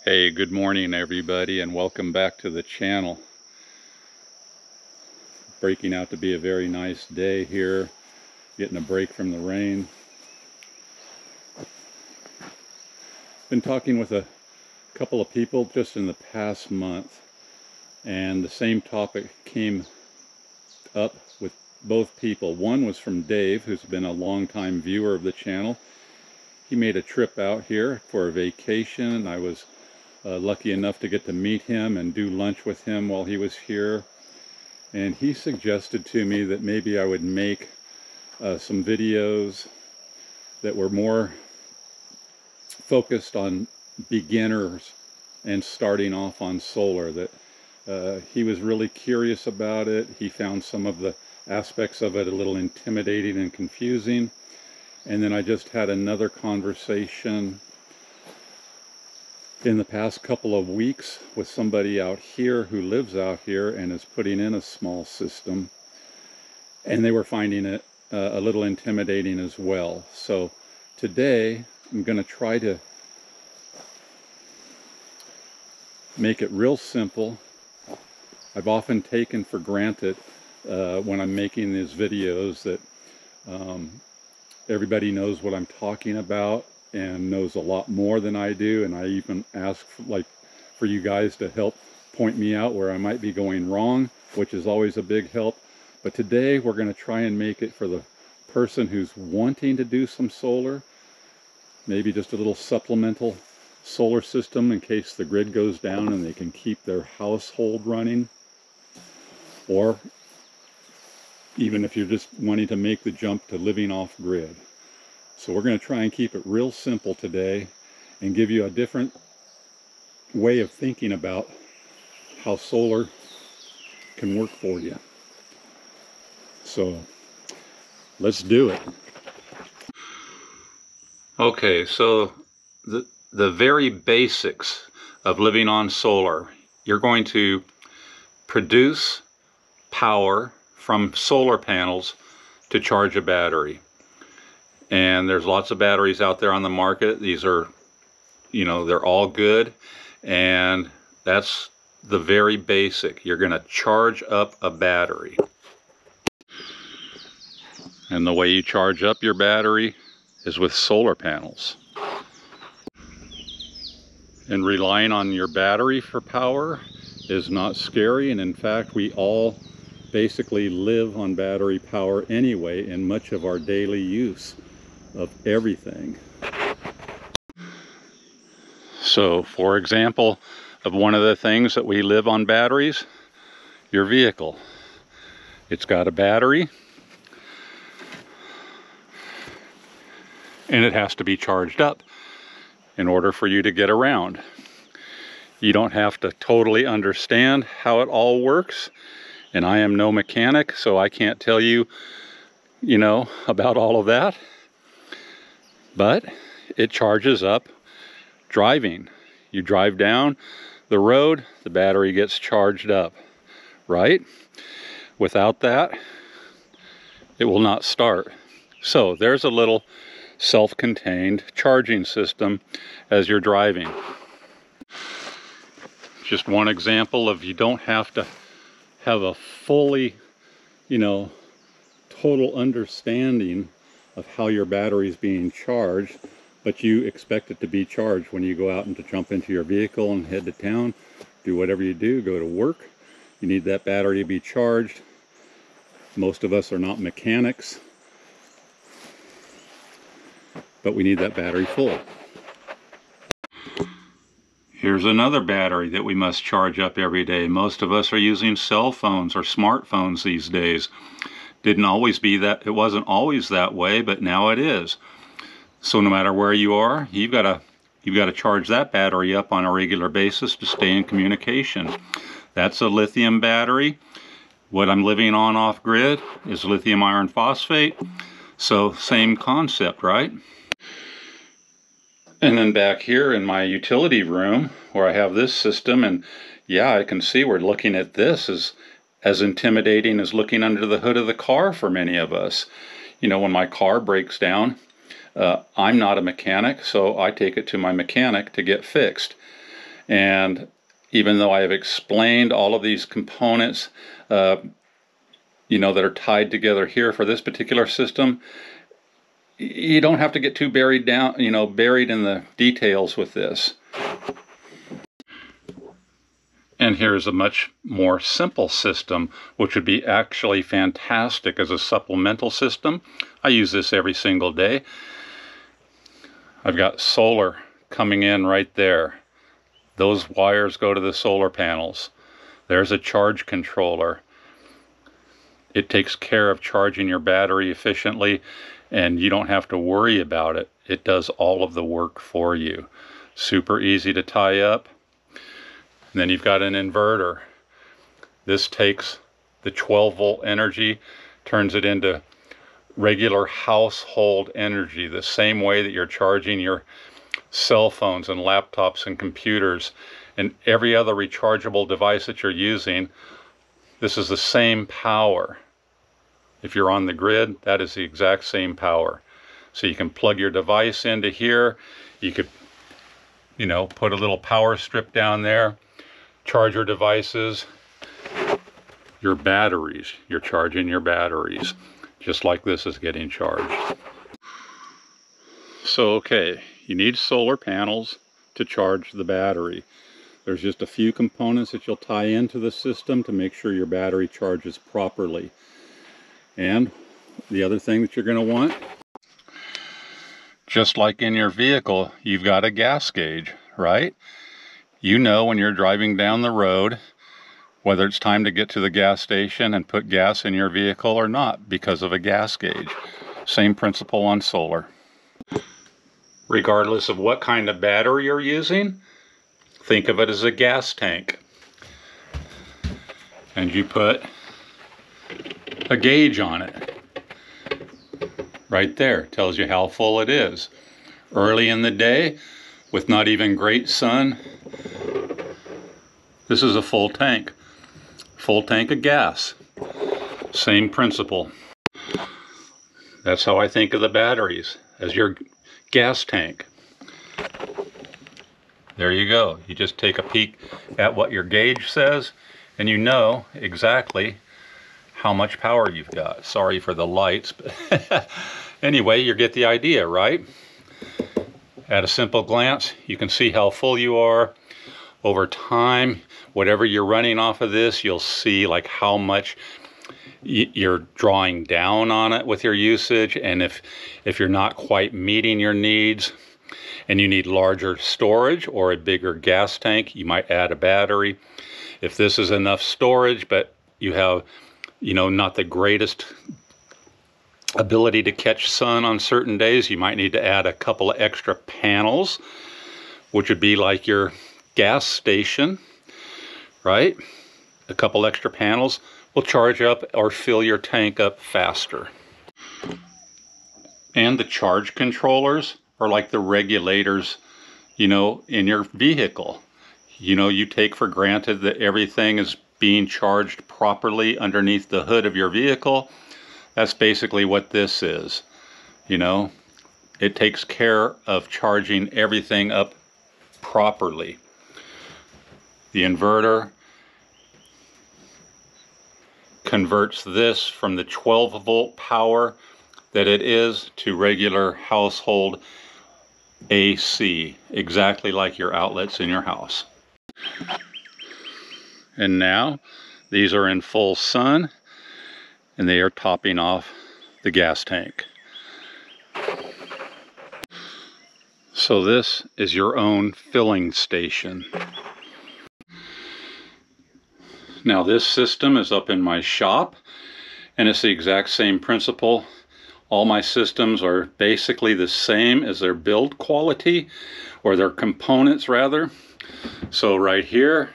Hey, good morning everybody, and welcome back to the channel. Breaking out to be a very nice day here, getting a break from the rain. Been talking with a couple of people just in the past month, and the same topic came up with both people. One was from Dave, who's been a long-time viewer of the channel. He made a trip out here for a vacation, and I was lucky enough to get to meet him and do lunch with him while he was here. And he suggested to me that maybe I would make some videos that were more focused on beginners and starting off on solar. That he was really curious about it. He found some of the aspects of it a little intimidating and confusing. And then I just had another conversation in the past couple of weeks with somebody out here who lives out here and is putting in a small system, and they were finding it a little intimidating as well. So today I'm going to try to make it real simple. I've often taken for granted when I'm making these videos that everybody knows what I'm talking about and knows a lot more than I do, and I even ask for you guys to help point me out where I might be going wrong, which is always a big help. But today we're going to try and make it for the person who's wanting to do some solar, maybe just a little supplemental solar system in case the grid goes down and they can keep their household running, or even if you're just wanting to make the jump to living off grid. So we're going to try and keep it real simple today and give you a different way of thinking about how solar can work for you. So let's do it. Okay, so the very basics of living on solar. You're going to produce power from solar panels to charge a battery. And there's lots of batteries out there on the market. These are, they're all good. And that's the very basic. You're going to charge up a battery. And the way you charge up your battery is with solar panels. And relying on your battery for power is not scary. And in fact, we all basically live on battery power anyway in much of our daily use of everything. So, for example, of one of the things that we live on batteries, your vehicle. It's got a battery, and it has to be charged up in order for you to get around. You don't have to totally understand how it all works, and I am no mechanic, so I can't tell you, about all of that. But it charges up driving. You drive down the road, the battery gets charged up, right? Without that, it will not start. So there's a little self-contained charging system as you're driving. Just one example of you don't have to have a fully, total understanding of how your battery is being charged, but you expect it to be charged when you go out and to jump into your vehicle and head to town, do whatever you do, go to work. You need that battery to be charged. Most of us are not mechanics, but we need that battery full. Here's another battery that we must charge up every day. Most of us are using cell phones or smartphones these days. It wasn't always that way, but now it is. So no matter where you are, you've got to charge that battery up on a regular basis to stay in communication. That's a lithium battery. What I'm living on off grid is lithium iron phosphate. So same concept, right? And then back here in my utility room where I have this system, and yeah, I can see we're looking at this as intimidating as looking under the hood of the car for many of us. When my car breaks down, I'm not a mechanic, so I take it to my mechanic to get fixed. And even though I have explained all of these components, you know, that are tied together here for this particular system, you don't have to get too buried down, you know, buried in the details with this. And here's a much more simple system, which would be actually fantastic as a supplemental system. I use this every single day. I've got solar coming in right there. Those wires go to the solar panels. There's a charge controller. It takes care of charging your battery efficiently, and you don't have to worry about it. It does all of the work for you. Super easy to tie up. And then you've got an inverter. This takes the 12-volt energy, turns it into regular household energy, the same way that you're charging your cell phones and laptops and computers and every other rechargeable device that you're using. This is the same power. If you're on the grid, that is the exact same power. So you can plug your device into here. You could, you know, put a little power strip down there, charge your devices, your batteries. You're charging your batteries, just like this is getting charged. So, okay, you need solar panels to charge the battery. There's just a few components that you'll tie into the system to make sure your battery charges properly. And the other thing that you're going to want, just like in your vehicle, you've got a gas gauge, right? You know when you're driving down the road whether it's time to get to the gas station and put gas in your vehicle or not because of a gas gauge. Same principle on solar. Regardless of what kind of battery you're using, think of it as a gas tank. And you put a gauge on it. Right there, tells you how full it is. Early in the day, with not even great sun, this is a full tank. Full tank of gas. Same principle. That's how I think of the batteries, as your gas tank. There you go. You just take a peek at what your gauge says, and you know exactly how much power you've got. Sorry for the lights, but anyway, you get the idea, right? At a simple glance, you can see how full you are. Over time, whatever you're running off of this, you'll see like how much you're drawing down on it with your usage, and if you're not quite meeting your needs and you need larger storage or a bigger gas tank, you might add a battery. If this is enough storage but you have, you know, not the greatest ability to catch sun on certain days, you might need to add a couple of extra panels, which would be like your gas station, right? A couple extra panels will charge up or fill your tank up faster. And the charge controllers are like the regulators, you know, in your vehicle. You know, you take for granted that everything is being charged properly underneath the hood of your vehicle. That's basically what this is. You know, it takes care of charging everything up properly. The inverter converts this from the 12-volt power that it is to regular household AC, exactly like your outlets in your house. And now these are in full sun and they are topping off the gas tank. So this is your own filling station. Now this system is up in my shop, and it's the exact same principle. All my systems are basically the same as their build quality, or their components rather. So right here,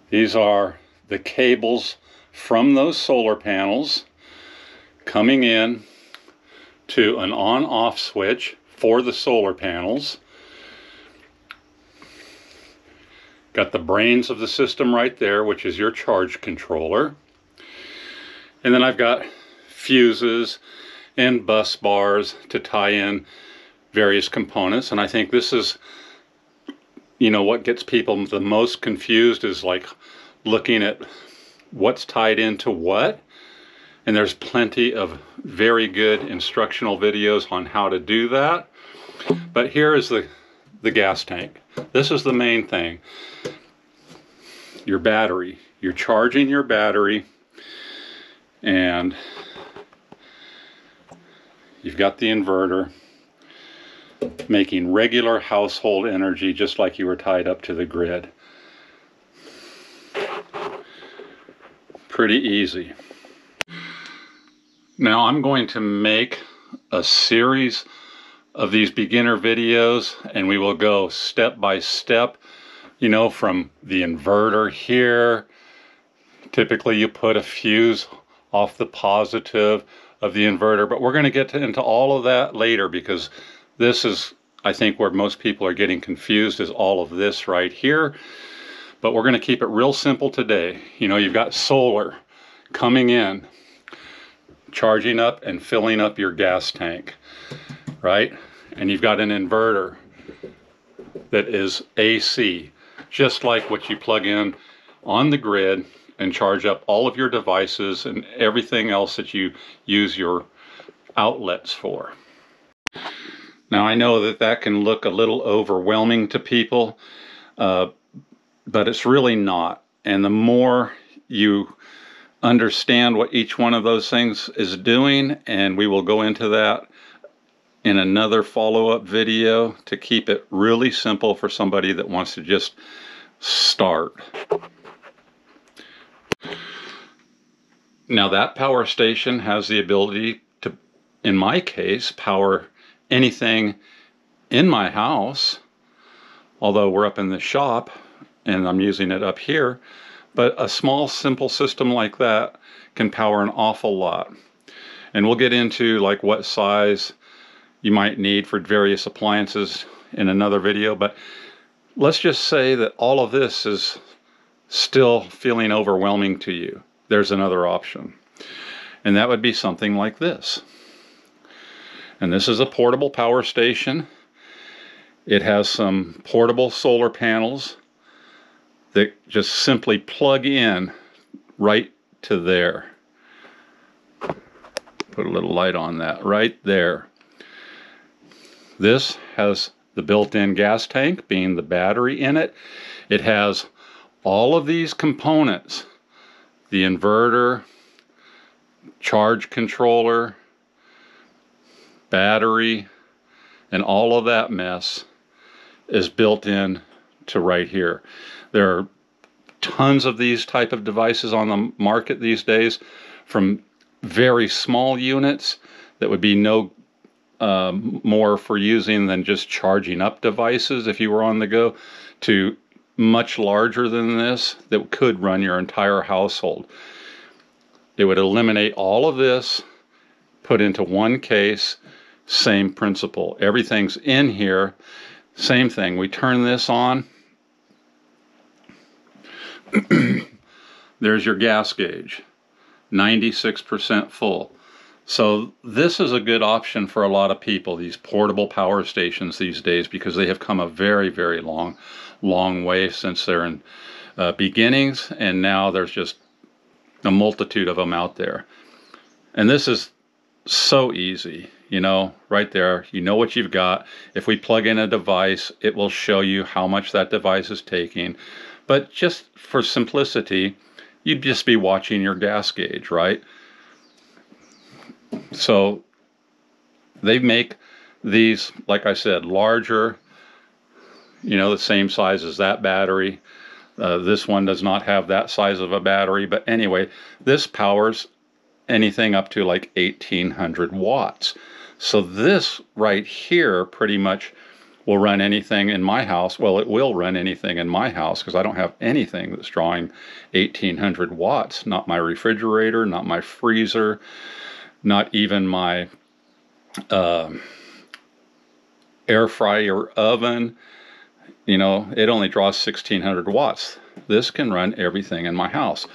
these are the cables from those solar panels coming in to an on-off switch for the solar panels. Got the brains of the system right there, which is your charge controller. And then I've got fuses and bus bars to tie in various components. And I think this is you know, what gets people the most confused is like looking at what's tied into what. And there's plenty of very good instructional videos on how to do that. But here is the gas tank. This is the main thing. Your battery. You're charging your battery, and you've got the inverter making regular household energy just like you were tied up to the grid. Pretty easy. Now I'm going to make a series of these beginner videos, and we will go step by step, you know, from the inverter here. Typically you put a fuse off the positive of the inverter, but we're going to get into all of that later, because this is, I think, where most people are getting confused, is all of this right here. But we're going to keep it real simple today. You know, you've got solar coming in, charging up and filling up your gas tank, right? And you've got an inverter that is AC, just like what you plug in on the grid and charge up all of your devices and everything else that you use your outlets for. Now I know that that can look a little overwhelming to people, but it's really not. And the more you understand what each one of those things is doing, and we will go into that in another follow-up video to keep it really simple for somebody that wants to just start. Now that power station has the ability to, in my case, power anything in my house, although we're up in the shop and I'm using it up here. But a small, simple system like that can power an awful lot. And we'll get into like what size you might need for various appliances in another video. But let's just say that all of this is still feeling overwhelming to you. There's another option. And that would be something like this. And this is a portable power station. It has some portable solar panels that just simply plug in right to there. Put a little light on that right there. This has the built-in gas tank, being the battery in it. It has all of these components: the inverter, charge controller, battery, and all of that mess is built in to right here. There are tons of these type of devices on the market these days, from very small units that would be no more for using than just charging up devices if you were on the go, to much larger than this that could run your entire household. It would eliminate all of this, put into one case, same principle. Everything's in here, same thing. We turn this on. There's your gas gauge, 96% full. So this is a good option for a lot of people, these portable power stations these days, because they have come a very, very long way since their beginnings, and now there's just a multitude of them out there. And this is so easy, you know, right there. You know what you've got. If we plug in a device, it will show you how much that device is taking. But just for simplicity, you'd just be watching your gas gauge, right? So they make these, like I said, larger, you know, the same size as that battery. This one does not have that size of a battery, but anyway, this powers anything up to like 1800 watts. So this right here pretty much will run anything in my house. Well, it will run anything in my house, because I don't have anything that's drawing 1800 watts. Not my refrigerator, not my freezer, not even my air fryer oven. You know, it only draws 1600 watts. This can run everything in my house,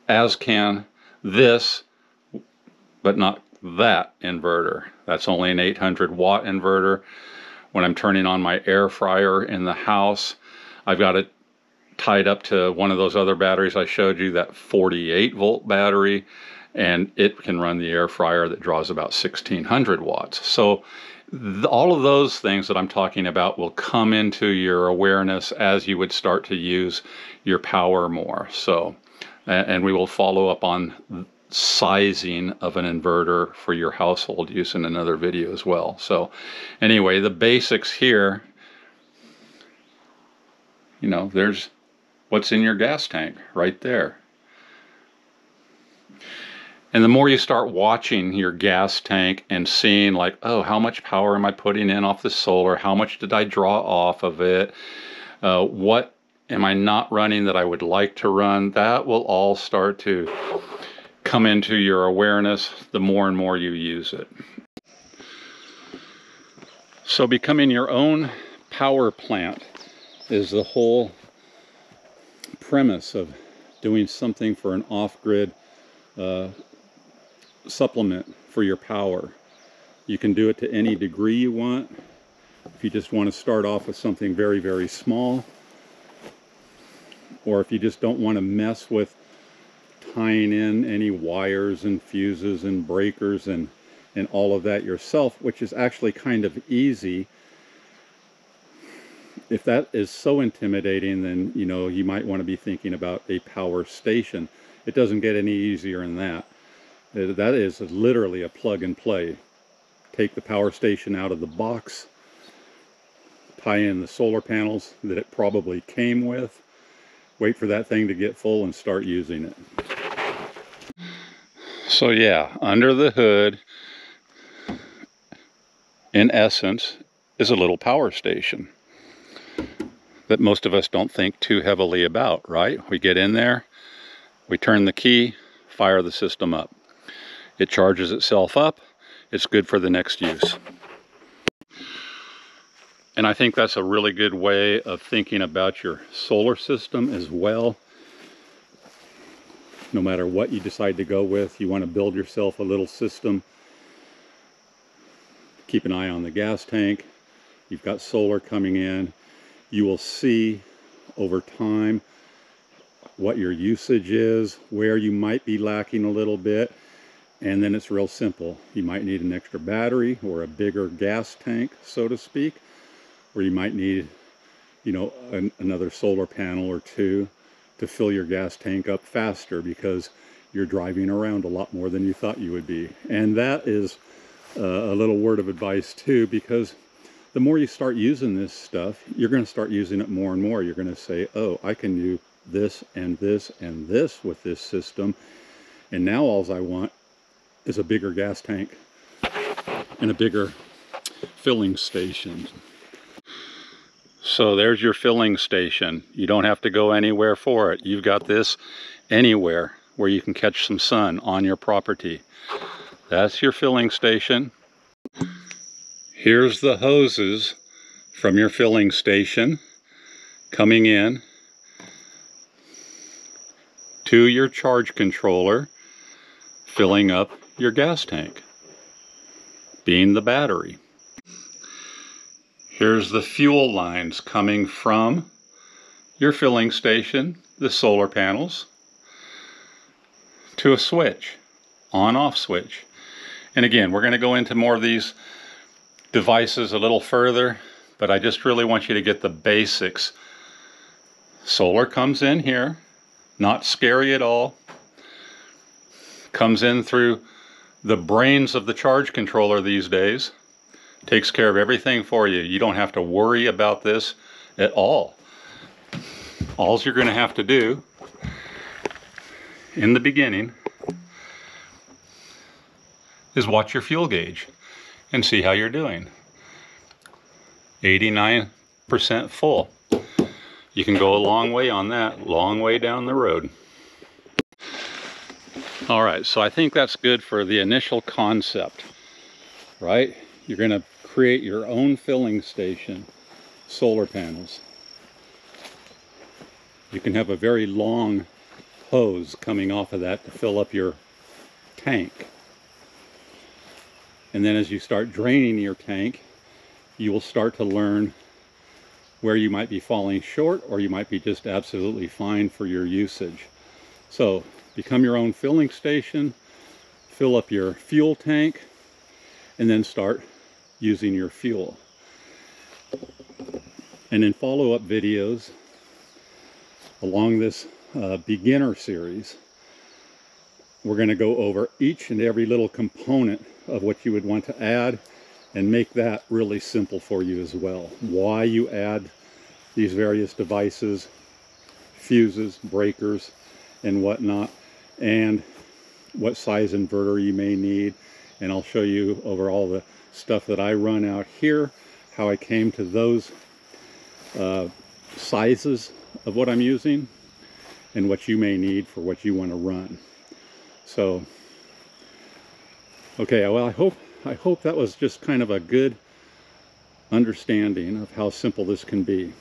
as can this, but not that inverter. That's only an 800 watt inverter. When I'm turning on my air fryer in the house, I've got it tied up to one of those other batteries I showed you, that 48-volt battery, and it can run the air fryer that draws about 1600 watts. So all of those things that I'm talking about will come into your awareness as you would start to use your power more. So, and we will follow up on sizing of an inverter for your household use in another video as well. So anyway, the basics here, you know, there's what's in your gas tank right there. And the more you start watching your gas tank and seeing like, oh, how much power am I putting in off the solar? How much did I draw off of it? What am I not running that I would like to run? That will all start to come into your awareness the more and more you use it. So becoming your own power plant is the whole premise of doing something for an off-grid supplement for your power. You can do it to any degree you want. If you just want to start off with something very, very small, or if you just don't want to mess with tying in any wires and fuses and breakers and all of that yourself, which is actually kind of easy. If that is so intimidating, then you know you might want to be thinking about a power station. It doesn't get any easier than that. That is literally a plug and play. Take the power station out of the box, tie in the solar panels that it probably came with, wait for that thing to get full and start using it. So yeah, under the hood, in essence, is a little power station that most of us don't think too heavily about, right? We get in there, we turn the key, fire the system up. It charges itself up. It's good for the next use. And I think that's a really good way of thinking about your solar system as well. No matter what you decide to go with, you want to build yourself a little system. Keep an eye on the gas tank. You've got solar coming in. You will see over time what your usage is, where you might be lacking a little bit. And then it's real simple. You might need an extra battery or a bigger gas tank, so to speak, or you might need, you know, another solar panel or two to fill your gas tank up faster because you're driving around a lot more than you thought you would be. And that is a little word of advice too, because the more you start using this stuff, you're going to start using it more and more. You're going to say, oh, I can do this and this and this with this system, and now all I want is a bigger gas tank and a bigger filling station. So there's your filling station. You don't have to go anywhere for it. You've got this anywhere where you can catch some sun on your property. That's your filling station. Here's the hoses from your filling station coming in to your charge controller, filling up your gas tank, being the battery. Here's the fuel lines coming from your filling station, the solar panels, to a switch, on-off switch. And again, we're going to go into more of these devices a little further, but I just really want you to get the basics. Solar comes in here, not scary at all. Comes in through the brains of the charge controller these days. Takes care of everything for you. You don't have to worry about this at all. All you're going to have to do in the beginning is watch your fuel gauge and see how you're doing. 89% full. You can go a long way on that, long way down the road. All right, so I think that's good for the initial concept, right? You're going to create your own filling station, solar panels. You can have a very long hose coming off of that to fill up your tank. And then as you start draining your tank, you will start to learn where you might be falling short, or you might be just absolutely fine for your usage. So become your own filling station, fill up your fuel tank, and then start using your fuel. And in follow-up videos along this beginner series, we're going to go over each and every little component of what you would want to add and make that really simple for you as well. Why you add these various devices, fuses, breakers, and whatnot, and what size inverter you may need. And I'll show you over all the stuff that I run out here, how I came to those sizes of what I'm using, and what you may need for what you want to run. So, okay, well, I hope that was just kind of a good understanding of how simple this can be,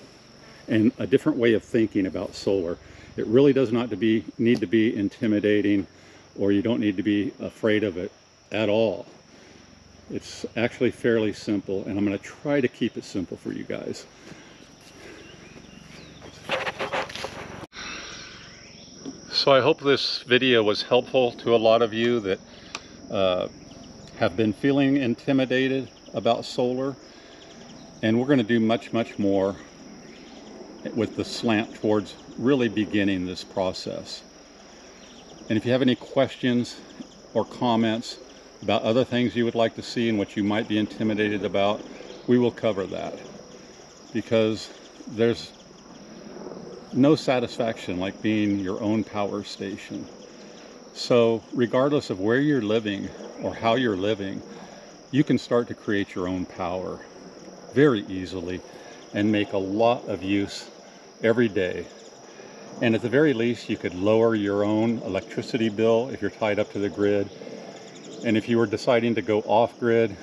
and a different way of thinking about solar. It really does not need to be intimidating, or you don't need to be afraid of it at all. It's actually fairly simple, and I'm going to try to keep it simple for you guys. So I hope this video was helpful to a lot of you that have been feeling intimidated about solar. And we're going to do much more with the slant towards really beginning this process. And if you have any questions or comments about other things you would like to see and what you might be intimidated about, we will cover that, because there's no satisfaction like being your own power station. So regardless of where you're living or how you're living, you can start to create your own power very easily and make a lot of use every day. And at the very least, you could lower your own electricity bill if you're tied up to the grid. And if you were deciding to go off grid,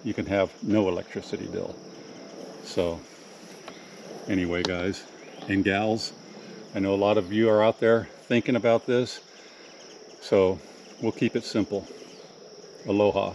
you can have no electricity bill. So anyway, guys and gals, I know a lot of you are out there thinking about this, so we'll keep it simple. Aloha.